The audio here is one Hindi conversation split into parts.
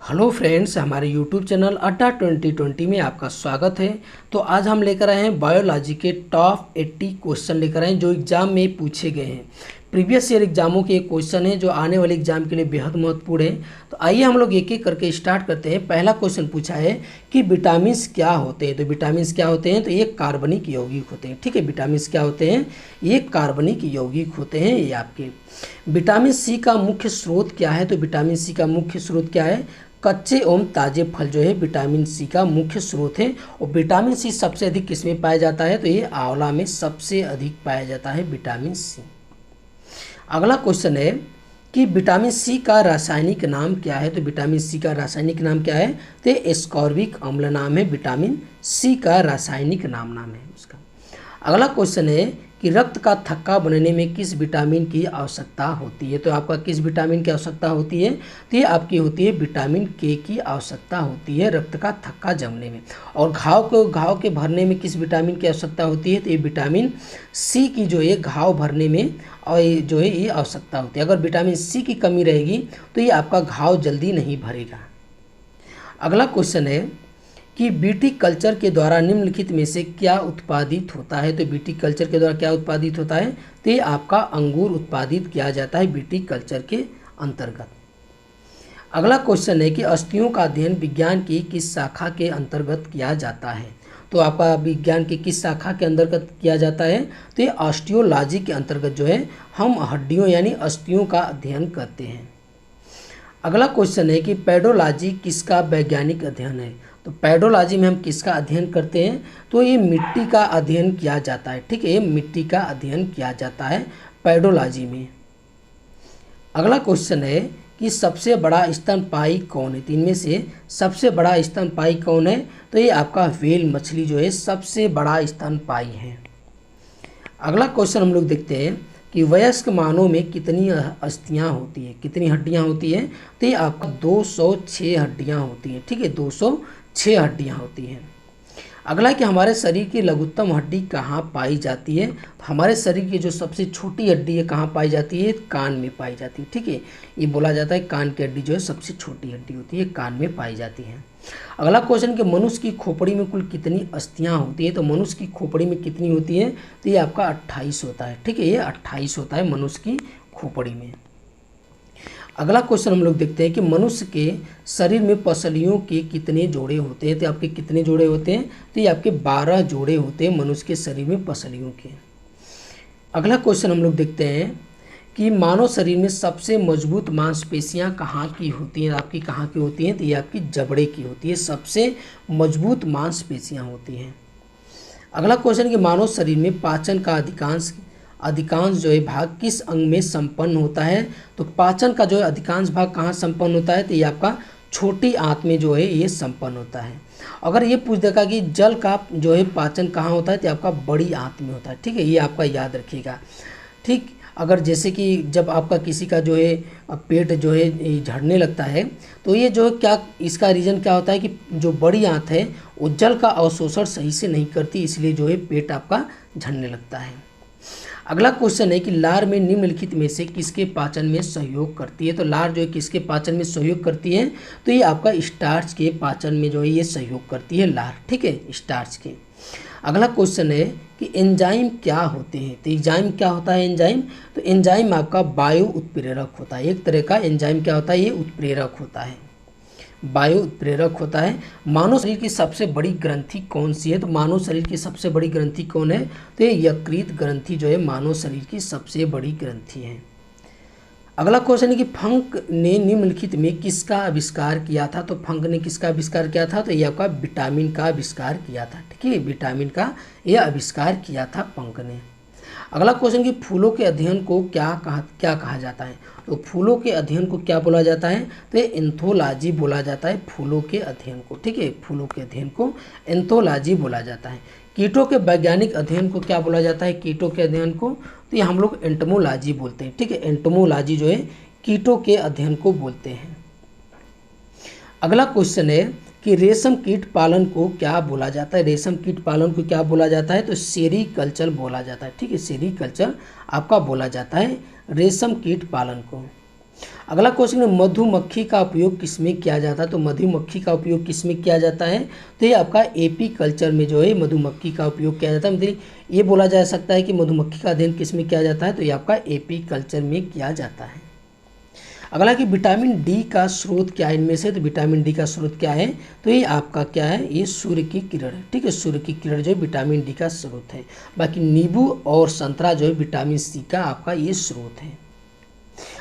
हेलो फ्रेंड्स, हमारे यूट्यूब चैनल अड्डा 2020 में आपका स्वागत है। तो आज हम लेकर आए हैं बायोलॉजी के टॉप 80 क्वेश्चन लेकर आए हैं जो एग्ज़ाम में पूछे गए हैं। प्रीवियस ईयर एग्जामों के क्वेश्चन हैं जो आने वाले एग्जाम के लिए बेहद महत्वपूर्ण है। तो आइए हम लोग एक एक करके स्टार्ट करते हैं। पहला क्वेश्चन पूछा है कि विटामिन्स क्या होते हैं। तो विटामिन्स क्या होते हैं, तो ये कार्बनिक यौगिक होते हैं। ठीक है, विटामिन्स क्या होते हैं, ये कार्बनिक यौगिक होते हैं। ये आपके विटामिन सी का मुख्य स्रोत क्या है, तो विटामिन सी का मुख्य स्रोत क्या है, कच्चे एवं ताजे फल जो है विटामिन सी का मुख्य स्रोत है। और विटामिन सी सबसे अधिक किसमें पाया जाता है, तो ये आंवला में सबसे अधिक पाया जाता है विटामिन सी। अगला क्वेश्चन है कि विटामिन सी का रासायनिक नाम क्या है। तो विटामिन सी का रासायनिक नाम क्या है, तो ये एस्कॉर्बिक अम्ल नाम है। विटामिन सी का रासायनिक नाम है उसका। अगला क्वेश्चन है कि रक्त का थक्का बनने में किस विटामिन की आवश्यकता होती है। तो आपका किस विटामिन की आवश्यकता होती है, तो ये आपकी होती है विटामिन के की आवश्यकता होती है रक्त का थक्का जमने में। और घाव के भरने में किस विटामिन की आवश्यकता होती है, तो ये विटामिन सी की जो है घाव भरने में और जो है ये आवश्यकता होती है। अगर विटामिन सी की कमी रहेगी तो ये आपका घाव जल्दी नहीं भरेगा। अगला क्वेश्चन है कि बीटी कल्चर के द्वारा निम्नलिखित में से क्या उत्पादित होता है। तो बीटी कल्चर के द्वारा क्या उत्पादित होता है, तो ये आपका अंगूर उत्पादित किया जाता है बीटी कल्चर के अंतर्गत। अगला क्वेश्चन है कि अस्थियों का अध्ययन विज्ञान की किस शाखा के अंतर्गत किया जाता है। तो आपका विज्ञान की किस शाखा के अंतर्गत किया जाता है, तो ये ऑस्टियोलॉजी के अंतर्गत जो है हम हड्डियों यानी अस्थियों का अध्ययन करते हैं। अगला क्वेश्चन है कि पेडोलॉजी किसका वैज्ञानिक अध्ययन है। तो पेडोलॉजी में हम किसका अध्ययन करते हैं, तो ये मिट्टी का अध्ययन किया जाता है। ठीक है, ये मिट्टी का अध्ययन किया जाता है पेडोलॉजी में। अगला क्वेश्चन है कि सबसे बड़ा स्तनपायी कौन है। तो इनमें से सबसे बड़ा स्तनपायी कौन है, तो ये आपका व्हेल मछली जो है सबसे बड़ा स्तनपायी है। अगला क्वेश्चन हम लोग देखते हैं कि वयस्क मानव में कितनी अस्थियां होती है, कितनी हड्डियां होती हैं, तो ये आपका 206 हड्डियां होती हैं। ठीक है, 206 हड्डियां होती हैं। अगला कि हमारे शरीर की लघुत्तम हड्डी कहाँ पाई जाती है। हमारे शरीर की जो सबसे छोटी हड्डी है कहाँ पाई जाती है, कान में पाई जाती है। ठीक है, ये बोला जाता है कान की हड्डी जो है सबसे छोटी हड्डी होती है, कान में पाई जाती है। अगला क्वेश्चन कि मनुष्य की खोपड़ी में कुल कितनी अस्थियां होती है। तो मनुष्य की खोपड़ी में कितनी होती है, तो ये आपका 28 होता है। ठीक है, ये 28 होता है मनुष्य की खोपड़ी में। अगला क्वेश्चन हम लोग देखते हैं कि मनुष्य के शरीर में पसलियों के कितने जोड़े होते हैं। तो आपके कितने जोड़े होते हैं, तो ये आपके 12 जोड़े होते हैं मनुष्य के शरीर में पसलियों के। अगला क्वेश्चन हम लोग देखते हैं कि मानव शरीर में सबसे मजबूत मांसपेशियां कहाँ की होती हैं। आपकी कहाँ की होती हैं, तो ये आपकी जबड़े की होती है, सबसे मजबूत मांसपेशियां होती हैं। अगला क्वेश्चन कि मानव शरीर में पाचन का अधिकांश जो है भाग किस अंग में संपन्न होता है। तो पाचन का जो है अधिकांश भाग कहाँ संपन्न होता है, तो ये आपका छोटी आंत में जो है ये संपन्न होता है। अगर ये पूछ देगा कि जल का जो है पाचन कहाँ होता है, तो आपका बड़ी आंत में होता है। ठीक है, ये आपका याद रखिएगा। ठीक, अगर जैसे कि जब आपका किसी का जो है पेट जो है झड़ने लगता है, तो ये जो क्या इसका रीज़न क्या होता है कि जो बड़ी आंत है वो जल का अवशोषण सही से नहीं करती, इसलिए जो है पेट आपका झड़ने लगता है। अगला क्वेश्चन है कि लार में निम्नलिखित में से किसके पाचन में सहयोग करती है। तो लार जो है किसके पाचन में सहयोग करती है, तो ये आपका स्टार्च के पाचन में जो है ये सहयोग करती है लार। ठीक है, स्टार्च के। अगला क्वेश्चन है कि एंजाइम क्या होते हैं। तो एंजाइम क्या होता है, एंजाइम, तो एंजाइम आपका वायु उत्प्रेरक होता है। एक तरह का एंजाइम क्या होता है, ये उत्प्रेरक होता है, वायु उत्प्रेरक होता है। मानव शरीर की सबसे बड़ी ग्रंथि कौन सी है। तो मानव शरीर की सबसे बड़ी ग्रंथि कौन है, तो ये यकृत ग्रंथि जो है मानव शरीर की सबसे बड़ी ग्रंथि है। अगला क्वेश्चन है कि फंक ने निम्नलिखित में किसका आविष्कार किया था। तो फंक ने किसका आविष्कार किया था, तो ये आपका विटामिन का आविष्कार किया था। ठीक है, विटामिन का ये आविष्कार किया था फंक ने। अगला क्वेश्चन कि फूलों के अध्ययन को क्या कहा जाता है। तो फूलों के अध्ययन को क्या बोला जाता है, तो ये एंथोलॉजी बोला जाता है फूलों के अध्ययन को। ठीक है, फूलों के अध्ययन को एंथोलॉजी बोला जाता है। कीटों के वैज्ञानिक अध्ययन को क्या बोला जाता है, कीटों के अध्ययन को, तो ये हम लोग एंटोमोलॉजी बोलते हैं। ठीक है, एंटोमोलॉजी जो है कीटों के अध्ययन को बोलते हैं। अगला क्वेश्चन है कि रेशम कीट पालन को क्या बोला जाता है। रेशम कीट पालन को क्या बोला जाता है, तो सेरीकल्चर बोला जाता है। ठीक है, सेरीकल्चर आपका बोला जाता है रेशम कीट पालन को। अगला क्वेश्चन है मधुमक्खी का उपयोग किसमें किया जाता है। तो मधुमक्खी का उपयोग किसमें किया जाता है, तो ये आपका एपी कल्चर में जो है मधुमक्खी का उपयोग किया जाता है। मतलब ये बोला जा सकता है कि मधुमक्खी का अध्ययन किसमें किया जाता है, तो ये आपका एपी कल्चर में किया जाता है। अगला कि विटामिन डी का स्रोत क्या है इनमें से, तो विटामिन डी का स्रोत क्या है, तो ये आपका क्या है, ये सूर्य की किरण है। ठीक है, सूर्य की किरण जो है विटामिन डी का स्रोत है। बाकी नींबू और संतरा जो है विटामिन सी का आपका ये स्रोत है।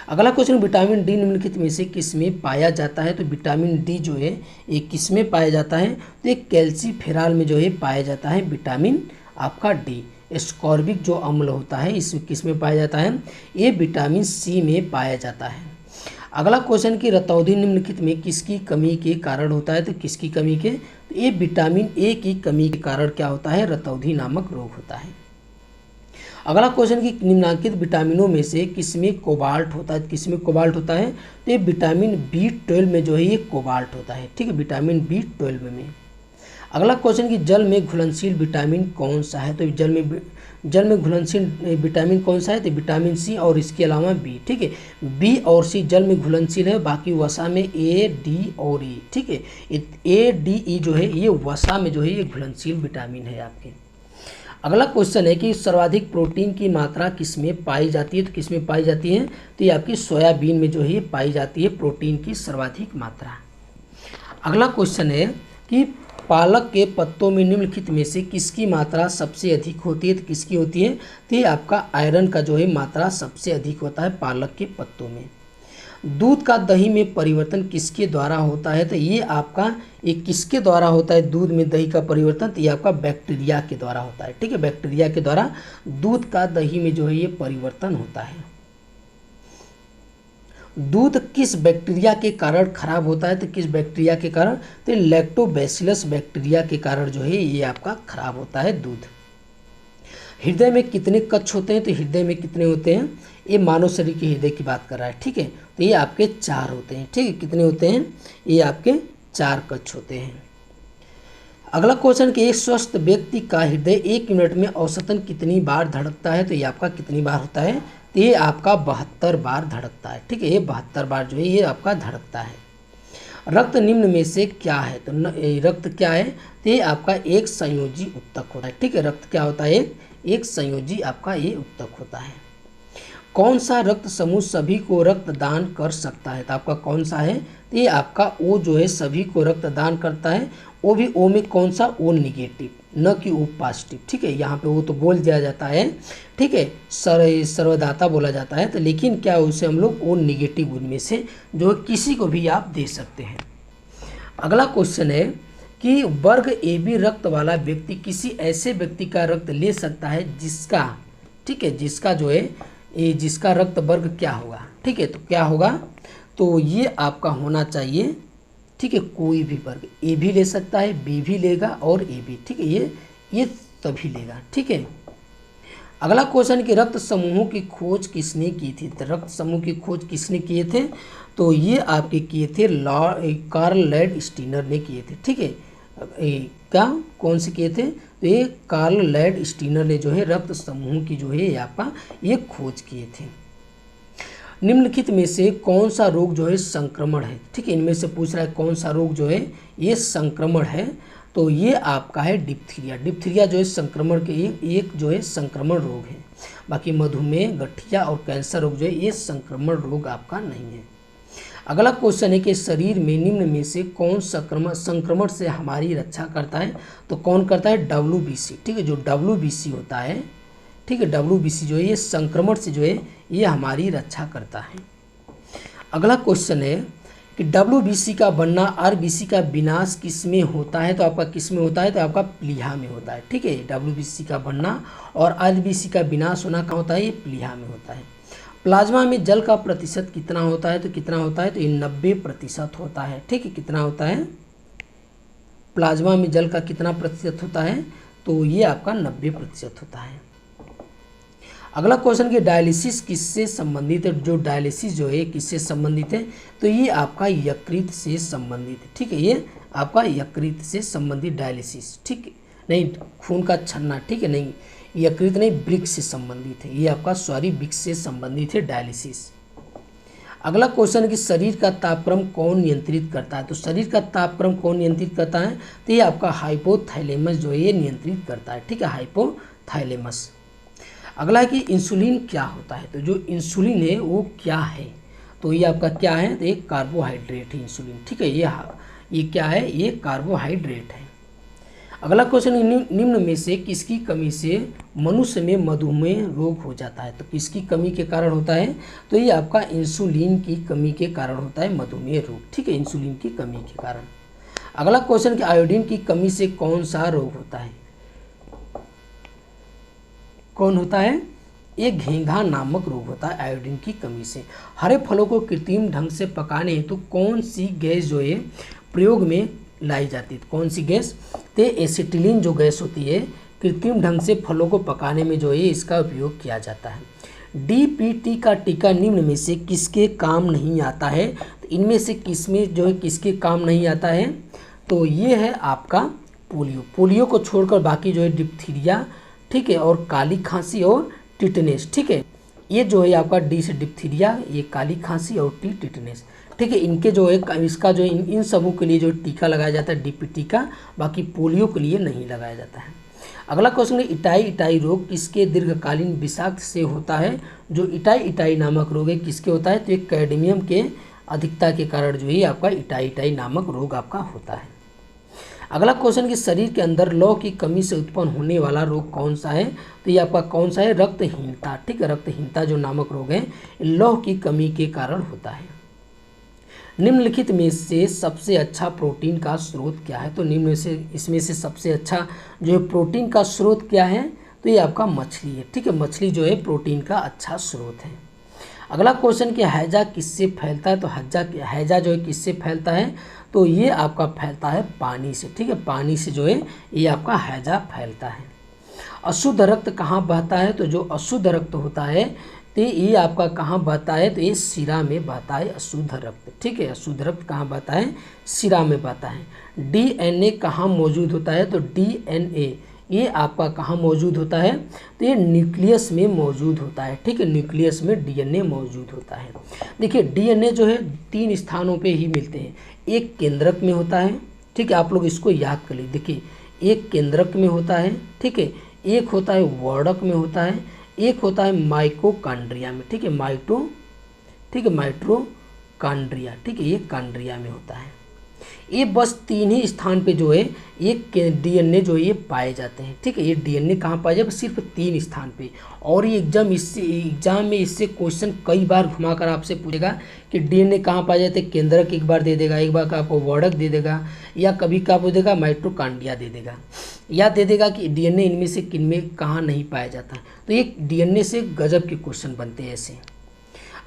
अगला क्वेश्चन, विटामिन डी निम्नलिखित में से किस में पाया जाता है। तो विटामिन डी जो है ये किस में पाया जाता है, तो ये कैल्सीफेरॉल में जो है पाया जाता है विटामिन आपका डी। एस्कॉर्बिक जो अम्ल होता है इस किस में पाया जाता है, ये विटामिन सी में पाया जाता है। अगला क्वेश्चन कि रतौंधी निम्नलिखित में किसकी कमी के कारण होता है, तो किसकी कमी के, तो ये विटामिन ए की कमी के कारण क्या होता है, रतौंधी नामक रोग होता है। अगला क्वेश्चन कि निम्नलिखित विटामिनों में से किसमें कोबाल्ट होता है, किसमें कोबाल्ट होता है, तो ये विटामिन बी12 में जो है ये कोबाल्ट होता है। ठीक है, विटामिन बी12 में। अगला क्वेश्चन कि जल में घुलनशील विटामिन कौन सा है, तो जल में घुलनशील विटामिन कौन सा है, तो विटामिन सी और इसके अलावा बी। ठीक है, बी और सी जल में घुलनशील है, बाकी वसा में ए डी और ई। ठीक है, ए डी ई जो है ये वसा में जो है ये घुलनशील विटामिन है आपके। अगला क्वेश्चन है कि सर्वाधिक प्रोटीन की मात्रा किसमें पाई जाती है, तो किसमें पाई जाती है, तो ये आपकी सोयाबीन में जो है ये पाई जाती है प्रोटीन की सर्वाधिक मात्रा। अगला क्वेश्चन है कि पालक के पत्तों में निम्नलिखित में से किसकी मात्रा सबसे अधिक होती है, तो किसकी होती है, तो ये आपका आयरन का जो है मात्रा सबसे अधिक होता है पालक के पत्तों में। दूध का दही में परिवर्तन किसके द्वारा होता है, तो ये आपका ये किसके द्वारा होता है दूध में दही का परिवर्तन, तो ये आपका बैक्टीरिया के द्वारा होता है। ठीक है, बैक्टीरिया के द्वारा दूध का दही में जो है ये परिवर्तन होता है। दूध किस बैक्टीरिया के कारण खराब होता है, तो किस बैक्टीरिया के कारण, तो लैक्टोबैसिलस बैक्टीरिया के कारण जो है ये आपका खराब होता है दूध। हृदय में कितने कक्ष होते हैं, तो हृदय में कितने होते हैं, ये मानव शरीर के हृदय की बात कर रहा है। ठीक है, तो ये आपके 4 होते हैं। ठीक है, कितने होते हैं, ये आपके 4 कक्ष होते हैं। अगला क्वेश्चन कि एक स्वस्थ व्यक्ति का हृदय 1 मिनट में औसतन कितनी बार धड़कता है, तो ये आपका कितनी बार होता है, तो ये आपका 72 बार धड़कता है। ठीक है, ये 72 बार जो है ये आपका धड़कता है। रक्त निम्न में से क्या है, तो रक्त क्या है, तो ये आपका एक संयोजी उत्तक होता है। ठीक है, रक्त क्या होता है, एक संयोजी आपका ये उत्तक होता है। कौन सा रक्त समूह सभी को रक्तदान कर सकता है, तो आपका कौन सा है, तो ये आपका ओ जो है सभी को रक्तदान करता है। ओ भी ओ में कौन सा, ओ निगेटिव, न कि ओ पॉजिटिव। ठीक है, यहाँ पे वो तो बोल दिया जाता है। ठीक है, सर्वदाता बोला जाता है, तो लेकिन क्या उसे हम लोग ओ निगेटिव उनमें से जो किसी को भी आप दे सकते हैं। अगला क्वेश्चन है कि वर्ग ए बी रक्त वाला व्यक्ति किसी ऐसे व्यक्ति का रक्त ले सकता है जिसका, ठीक है, जिसका जो है ये जिसका रक्त वर्ग क्या होगा। ठीक है, तो क्या होगा, तो ये आपका होना चाहिए, ठीक है, कोई भी वर्ग, ए भी ले सकता है, बी भी लेगा और ए भी। ठीक है, ये तभी लेगा। ठीक है, अगला क्वेश्चन कि रक्त समूहों की खोज किसने की थी, तो रक्त समूह की खोज किसने किए थे, तो ये आपके किए थे कार्ल लैंड-स्टीनर ने किए थे। ठीक है, क्या कौन से किए थे, तो ये कार्ल लैंड-स्टीनर ने जो है रक्त समूह की जो है ये आपका ये खोज किए थे। निम्नलिखित में से कौन सा रोग जो है संक्रमण है। ठीक है, इनमें से पूछ रहा है कौन सा रोग जो है ये संक्रमण है, तो ये आपका है डिप्थीरिया। डिप्थीरिया जो है संक्रमण के एक जो है संक्रमण रोग है। बाकी मधुमेह, गठिया और कैंसर रोग जो है ये संक्रमण रोग आपका नहीं है। अगला क्वेश्चन है कि शरीर में निम्न में से कौन संक्रमण से हमारी रक्षा करता है, तो कौन करता है, WBC। ठीक है, जो WBC होता है, ठीक है, WBC जो है ये संक्रमण से जो है ये हमारी रक्षा करता है। अगला क्वेश्चन है कि WBC का बनना RBC का विनाश किस में होता है, तो आपका किस में होता है, तो आपका प्लीहा में होता है। ठीक है, WBC का बनना और RBC का विनाश होना कहाँ होता है, ये प्लीहा में होता है। प्लाज्मा में जल का प्रतिशत कितना होता है, तो कितना होता है, तो ये 90% होता है। ठीक है, कितना होता है, प्लाज्मा में जल का कितना प्रतिशत होता है, तो ये आपका 90% होता है। अगला क्वेश्चन कि डायलिसिस किससे संबंधित है, जो डायलिसिस जो है किससे संबंधित है, तो ये आपका यकृत से संबंधित है। ठीक है, ये आपका यकृत से संबंधित डायलिसिस, ठीक नहीं, खून का छन्ना, ठीक है, नहीं यकृत नहीं, वृक्क से संबंधित है, ये आपका वृक्क से संबंधित है डायलिसिस। अगला क्वेश्चन है कि शरीर का तापक्रम कौन नियंत्रित करता है। तो शरीर का तापक्रम कौन नियंत्रित करता है, तो ये आपका हाइपोथैलेमस जो है ये नियंत्रित करता है, ठीक है, हाइपोथैलेमस। अगला है कि इंसुलिन क्या होता है। तो जो इंसुलिन है वो क्या है, तो ये आपका क्या है, तो एक कार्बोहाइड्रेट है इंसुलिन, ठीक है, ये क्या है, ये कार्बोहाइड्रेट है। अगला क्वेश्चन, निम्न में से किसकी कमी से मनुष्य में मधुमेह रोग हो जाता है। तो किसकी कमी के कारण होता है, तो ये आपका इंसुलिन की कमी के कारण होता है मधुमेह रोग, ठीक है, इंसुलिन की कमी के कारण। अगला क्वेश्चन कि आयोडीन की कमी से कौन सा रोग होता है, कौन होता है, ये घेंघा नामक रोग होता है आयोडीन की कमी से। हरे फलों को कृत्रिम ढंग से पकाने हेतु कौन सी गैस जो है प्रयोग में लाई जाती है, कौन सी गैस, तो एसिटिलीन जो गैस होती है कृत्रिम ढंग से फलों को पकाने में जो है इसका उपयोग किया जाता है। डीपीटी का टीका निम्न में से किसके काम नहीं आता है। तो इनमें से किसमें जो है किसके काम नहीं आता है, तो ये है आपका पोलियो। पोलियो को छोड़कर बाकी जो है डिप्थीरिया, ठीक है, और काली खांसी और टिटनेस, ठीक है, ये जो है आपका डी से डिप्थीरिया, ये काली खांसी और टी टिटनेस, ठीक है, इनके जो है इसका जो इन सबों के लिए जो टीका लगाया जाता है डीपीटी का, बाकी पोलियो के लिए नहीं लगाया जाता है। अगला क्वेश्चन है इटाई रोग किसके दीर्घकालीन विषाक्त से होता है। जो इटाई नामक रोग है किसके होता है, तो एक कैडमियम के अधिकता के कारण जो है आपका इटाई नामक रोग आपका होता है। अगला क्वेश्चन कि शरीर के अंदर लौह की कमी से उत्पन्न होने वाला रोग कौन सा है। तो ये आपका कौन सा है, रक्तहीनता, ठीक है, रक्तहीनता जो नामक रोग है लौह की कमी के कारण होता है। निम्नलिखित में से सबसे अच्छा प्रोटीन का स्रोत क्या है। तो निम्न से इसमें से सबसे अच्छा जो है प्रोटीन का स्रोत क्या है, तो ये आपका मछली है, ठीक है, मछली जो है प्रोटीन का अच्छा स्रोत है। अगला क्वेश्चन कि हैजा किससे फैलता है। तो हैजा जो है किससे फैलता है, तो ये आपका फैलता है पानी से, ठीक है, पानी से जो है ये आपका हैजा फैलता है। अशुद्ध रक्त कहाँ बहता है। तो जो अशुद्ध रक्त होता है तो ये आपका कहाँ बहता है, तो ये सिरा में बहता है अशुद्ध रक्त, ठीक है, अशुद्ध रक्त कहाँ बहता है, सिरा में बहता है। डीएनए कहाँ मौजूद होता है। तो डीएनए ये आपका कहाँ मौजूद होता है, तो ये न्यूक्लियस में मौजूद होता है, ठीक है, न्यूक्लियस में डीएनए मौजूद होता है। देखिए डीएनए जो है 3 स्थानों पे ही मिलते हैं, एक केंद्रक में होता है, ठीक है, आप लोग इसको याद कर लीजिए। देखिए एक केंद्रक में होता है, ठीक है, एक होता है वर्णक में होता है, एक होता है माइटोकॉन्ड्रिया में, ठीक है, माइटोकॉन्ड्रिया, ठीक है, ये कॉन्ड्रिया में होता है। ये बस 3 ही स्थान पे जो है ये डीएनए जो है ये पाए जाते हैं, ठीक है, ये डीएनए कहाँ पाए जाए, सिर्फ 3 स्थान पे। और ये एग्जाम में इससे क्वेश्चन कई बार घुमाकर आपसे पूछेगा कि डीएनए कहाँ पाए जाते हैं, केंद्रक एक बार दे देगा, एक बार का आपको वर्णक दे देगा, या कभी का पूछ देगा माइटोकॉन्ड्रिया दे देगा, या दे देगा कि डीएनए इनमें से किन में कहाँ नहीं पाया जाता। तो ये डीएनए से गजब के क्वेश्चन बनते हैं ऐसे।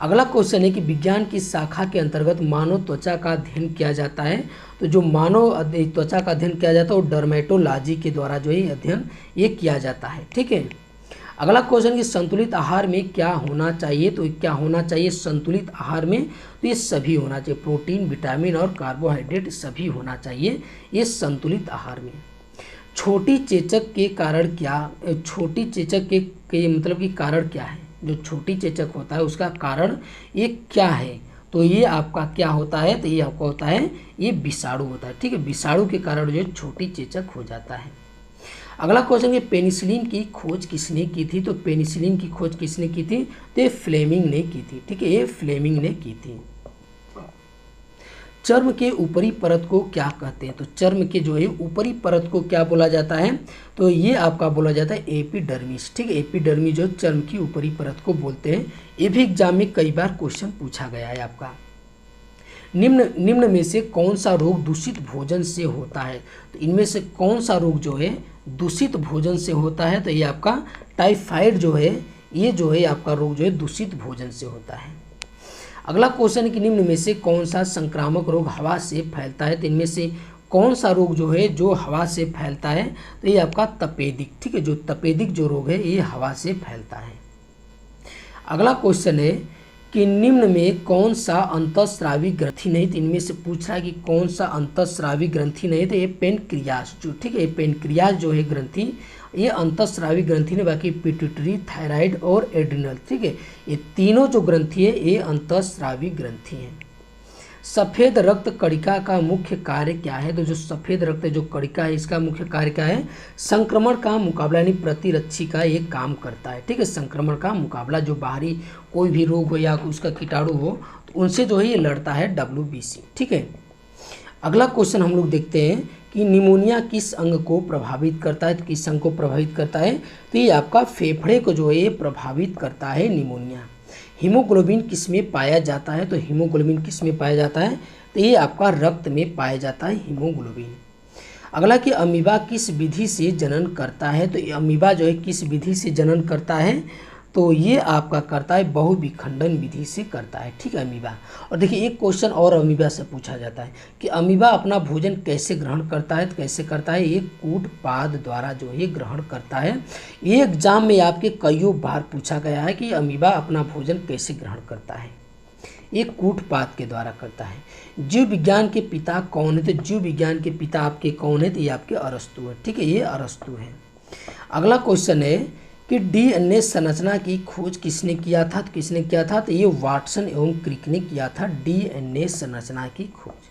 अगला क्वेश्चन है कि विज्ञान की शाखा के अंतर्गत मानव त्वचा का अध्ययन किया जाता है। तो जो मानव त्वचा का अध्ययन किया जाता है वो डर्मेटोलॉजी के द्वारा जो है अध्ययन ये किया जाता है, ठीक है। अगला क्वेश्चन कि संतुलित आहार में क्या होना चाहिए। तो क्या होना चाहिए संतुलित आहार में, तो ये सभी होना चाहिए, प्रोटीन, विटामिन और कार्बोहाइड्रेट सभी होना चाहिए ये संतुलित आहार में। छोटी चेचक के कारण क्या, छोटी चेचक के मतलब कि कारण क्या है, जो छोटी चेचक होता है उसका कारण ये क्या है। तो ये आपका क्या होता है, तो ये आपका होता है ये विषाणु होता है, ठीक है, विषाणु के कारण जो छोटी चेचक हो जाता है। अगला क्वेश्चन है पेनिसिलिन की खोज किसने की थी। तो पेनिसिलिन की खोज किसने की थी, तो ये फ्लेमिंग ने की थी, ठीक है, ये फ्लेमिंग ने की थी। चर्म के ऊपरी परत को क्या कहते हैं। तो चर्म के जो है ऊपरी परत को क्या बोला जाता है, तो ये आपका बोला जाता है एपिडर्मिस, ठीक है, एपिडर्मिस जो चर्म की ऊपरी परत को बोलते हैं। ये भी एग्जाम में कई बार क्वेश्चन पूछा गया है आपका। निम्न में से कौन सा रोग दूषित भोजन से होता है। तो इनमें से कौन सा रोग जो है दूषित भोजन से होता है, तो ये आपका टाइफाइड जो है ये जो है आपका रोग जो है दूषित भोजन से होता है। अगला क्वेश्चन कि निम्न में से कौन सा संक्रामक रोग हवा से फैलता है। तो इनमें से कौन सा रोग जो है जो हवा से फैलता है, तो ये आपका तपेदिक, ठीक है, जो तपेदिक जो रोग है ये हवा से फैलता है। अगला क्वेश्चन है कि निम्न में कौन सा अंतःस्रावी ग्रंथि नहीं, तो इनमें से पूछ रहा है कि कौन सा अंतःस्रावी ग्रंथि नहीं, तो ये पेनक्रियास जो, ठीक है, ये पेनक्रियास जो है ग्रंथि, ये अंतःस्रावी ग्रंथि ने, बाकी पिट्यूटरी, थायराइड और एड्रिनल, ठीक है, ये तीनों जो ग्रंथि है ये अंतःस्रावी ग्रंथि हैं। सफ़ेद रक्त कणिका का मुख्य कार्य क्या है, तो जो सफ़ेद रक्त जो कणिका है इसका मुख्य कार्य क्या है, संक्रमण का मुकाबला यानी प्रतिरक्षी का ये काम करता है, ठीक है, संक्रमण का मुकाबला, जो बाहरी कोई भी रोग हो या उसका कीटाणु हो तो उनसे जो है ये लड़ता है WBC, ठीक है। अगला क्वेश्चन हम लोग देखते हैं कि निमोनिया किस अंग को प्रभावित करता है, तो किस अंग को प्रभावित करता है, तो ये आपका फेफड़े को जो है ये प्रभावित करता है निमोनिया। हीमोग्लोबिन किस में पाया जाता है, तो हीमोग्लोबिन किस में पाया जाता है, तो ये आपका रक्त में पाया जाता है हीमोग्लोबिन। अगला कि अमीबा किस विधि से जनन करता है, तो ये अमीबा जो है किस विधि से जनन करता है, तो ये आपका करता है बहुविखंडन विधि से करता है, ठीक है, अमीबा। और देखिए एक क्वेश्चन और अमीबा से पूछा जाता है कि अमीबा अपना भोजन कैसे ग्रहण करता है, तो कैसे करता है, ये कूटपाद द्वारा जो है ग्रहण करता है। ये एग्जाम में आपके कईयों बार पूछा गया है कि अमीबा अपना भोजन कैसे ग्रहण करता है, ये कूटपाद के द्वारा करता है। जीव विज्ञान के पिता कौन है, तो जीव विज्ञान के पिता आपके कौन है, तो ये आपके अरस्तु है, ठीक है, ये अरस्तु है। अगला क्वेश्चन है कि DNA संरचना की खोज किसने किया था, तो किसने किया था, तो ये वाटसन एवं क्रिक ने किया था DNA संरचना की खोज।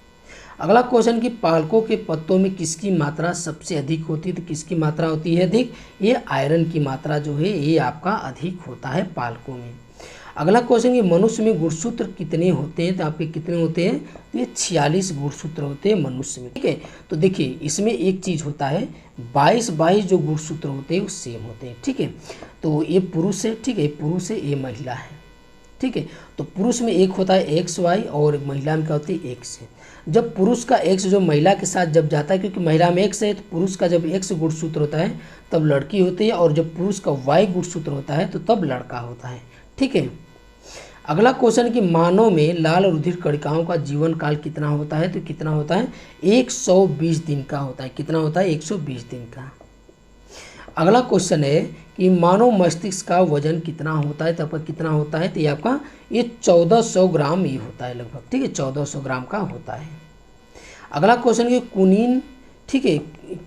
अगला क्वेश्चन कि पालकों के पत्तों में किसकी मात्रा सबसे अधिक होती है, तो किसकी मात्रा होती है अधिक, ये आयरन की मात्रा जो है ये आपका अधिक होता है पालकों में। अगला क्वेश्चन कि मनुष्य में गुणसूत्र कितने होते हैं, तो आपके कितने होते हैं, तो ये 46 गुणसूत्र होते हैं मनुष्य में, ठीक है। तो देखिए इसमें एक चीज़ होता है 22 जो गुणसूत्र होते हैं वो सेम होते हैं, ठीक है। तो ये पुरुष है, ठीक है, पुरुष है, ये महिला है, ठीक है। तो पुरुष में एक होता है XY और महिला में क्या होती है X है। जब पुरुष का X जो महिला के साथ जब जाता है, क्योंकि महिला में X है, तो पुरुष का जब X गुणसूत्र होता है तब लड़की होती है, और जब पुरुष का Y गुणसूत्र होता है तो तब लड़का होता है, ठीक है। अगला क्वेश्चन कि मानव में लाल रुधिर कणिकाओं का जीवन काल कितना होता है, तो कितना होता है, 120 दिन का होता है, कितना होता है, 120 दिन का। अगला क्वेश्चन है कि मानव मस्तिष्क का वजन कितना होता है, तो आपका कितना होता है, तो ये आपका ये 1400 ग्राम ही होता है लगभग, ठीक है, 1400 ग्राम का होता है। अगला क्वेश्चन कि कुनीन, ठीक है,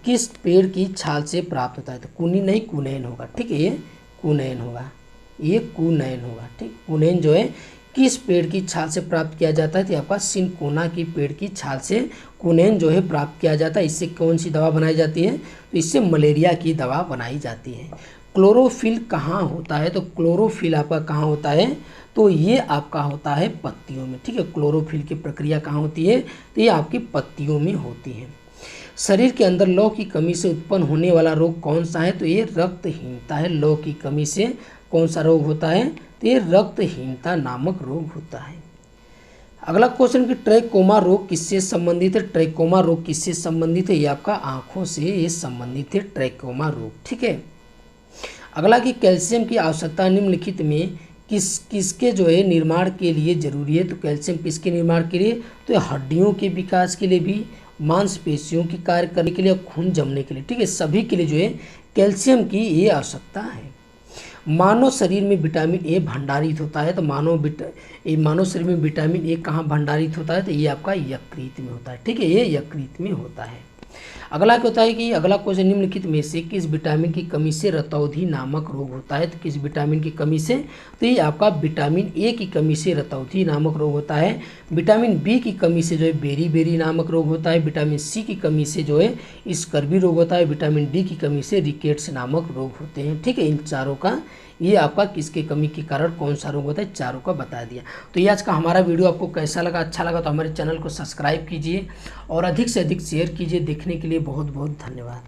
किस पेड़ की छाल से प्राप्त होता है, तो कुनीन नहीं कुनैन होगा, ठीक है, ये कुनैन होगा, ये कुनैन होगा, ठीक। कुनैन जो है किस पेड़ की छाल से प्राप्त किया जाता है, तो आपका सिनकोना की पेड़ की छाल से कुनैन जो है प्राप्त किया जाता है। इससे कौन सी दवा बनाई जाती है, तो इससे मलेरिया की दवा बनाई जाती है। क्लोरोफिल कहाँ होता है, तो क्लोरोफिल आपका कहाँ होता है, तो ये आपका होता है पत्तियों में, ठीक है। क्लोरोफिल की प्रक्रिया कहाँ होती है, तो ये आपकी पत्तियों में होती है। शरीर के अंदर लौह की कमी से उत्पन्न होने वाला रोग कौन सा है, तो ये रक्तहीनता है। लौह की कमी से कौन सा रोग होता है, तो ये रक्तहीनता नामक रोग होता है। अगला क्वेश्चन कि ट्रैकोमा रोग किससे संबंधित है, ट्रैकोमा रोग किससे संबंधित है, ये आपका आंखों से ये संबंधित है ट्रैकोमा रोग, ठीक है। अगला कि कैल्शियम की आवश्यकता निम्नलिखित में किसके जो है निर्माण के लिए जरूरी है, तो कैल्शियम किसके निर्माण के लिए, तो हड्डियों के विकास के लिए भी, मांसपेशियों की कार्य करने के लिए, खून जमने के लिए, ठीक है, सभी के लिए जो है कैल्शियम की ये आवश्यकता है। मानव शरीर में विटामिन ए भंडारित होता है, तो मानव शरीर में विटामिन ए कहाँ भंडारित होता है, तो ये आपका यकृत में होता है, ठीक है, ये यकृत में होता है। अगला क्या होता है कि अगला क्वेश्चन निम्नलिखित में से किस विटामिन की कमी से रतौंधी नामक रोग होता है, तो किस विटामिन की कमी से, तो ये आपका विटामिन ए की कमी से रतौंधी नामक रोग होता है। विटामिन बी की कमी से जो है बेरी नामक रोग होता है। विटामिन सी की कमी से जो है स्कर्वी रोग होता है। विटामिन डी की कमी से रिकेट्स नामक रोग होते हैं, ठीक है। इन चारों का ये आपका किसके कमी के कारण कौन सा रोग होता है, चारों का बता दिया। तो ये आज का हमारा वीडियो आपको कैसा लगा, अच्छा लगा तो हमारे चैनल को सब्सक्राइब कीजिए और अधिक से अधिक शेयर कीजिए। देखने के लिए बहुत बहुत धन्यवाद।